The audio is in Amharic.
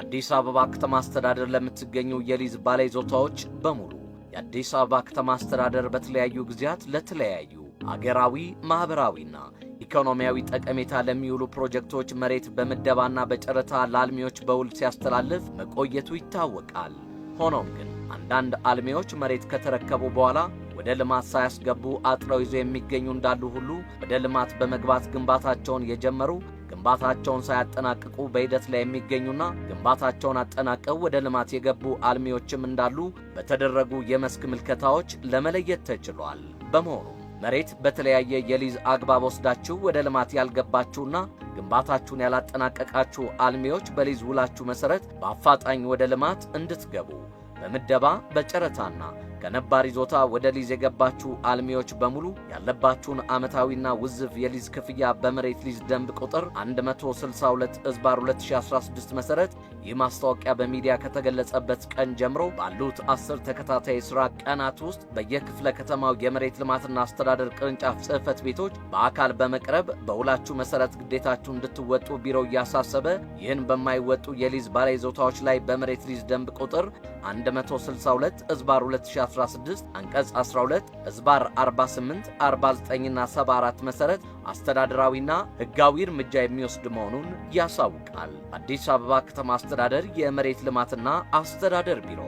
በአዲስ አበባ ከተማ አስተዳደር ለምትገኙ የሊዝ ባለይዞታዎች በሙሉ የአዲስ አበባ ከተማ አስተዳደር በተለያዩ ጊዜያት ለተለያዩ አገራዊ ማህበራዊና ኢኮኖሚያዊ ጠቀሜታ ለሚውሉ ፕሮጀክቶች መሬት በመደባና በጨረታ ለአልሚዎች በውል ሲያስተላልፍ መቆየቱ ይታወቃል። ሆኖም ግን አንዳንድ አልሚዎች መሬት ከተረከቡ በኋላ ወደ ልማት ሳያስገቡ አጥረው ይዘው የሚገኙ እንዳሉ ሁሉ ወደ ልማት በመግባት ግንባታቸውን የጀመሩ ግንባታቸውን ሳያጠናቅቁ በሂደት ላይ የሚገኙና ግንባታቸውን አጠናቀው ወደ ልማት የገቡ አልሚዎችም እንዳሉ በተደረጉ የመስክ ምልከታዎች ለመለየት ተችሏል። በመሆኑ መሬት በተለያየ የሊዝ አግባብ ወስዳችሁ ወደ ልማት ያልገባችሁና ግንባታችሁን ያላጠናቀቃችሁ አልሚዎች በሊዝ ውላችሁ መሰረት በአፋጣኝ ወደ ልማት እንድትገቡ በምደባ በጨረታና ከነባር ይዞታ ወደ ሊዝ የገባችሁ አልሚዎች በሙሉ ያለባችሁን ዓመታዊና ውዝፍ የሊዝ ክፍያ በመሬት ሊዝ ደንብ ቁጥር 162/2016 መሰረት ይህ ማስታወቂያ በሚዲያ ከተገለጸበት ቀን ጀምሮ ባሉት 10 ተከታታይ ሥራ ቀናት ውስጥ በየክፍለ ከተማው የመሬት ልማትና አስተዳደር ቅርንጫፍ ጽሕፈት ቤቶች በአካል በመቅረብ በውላችሁ መሰረት ግዴታችሁን እንድትወጡ ቢሮው እያሳሰበ ይህን በማይወጡ የሊዝ ባለይዞታዎች ላይ በመሬት ሊዝ ደንብ ቁጥር 162/2016 አንቀጽ 12 48 49 እና 74 መሰረት አስተዳደራዊና ሕጋዊ እርምጃ የሚወስድ መሆኑን ያሳውቃል። አዲስ አበባ ከተማ አስተዳደር የመሬት ልማትና አስተዳደር ቢሮ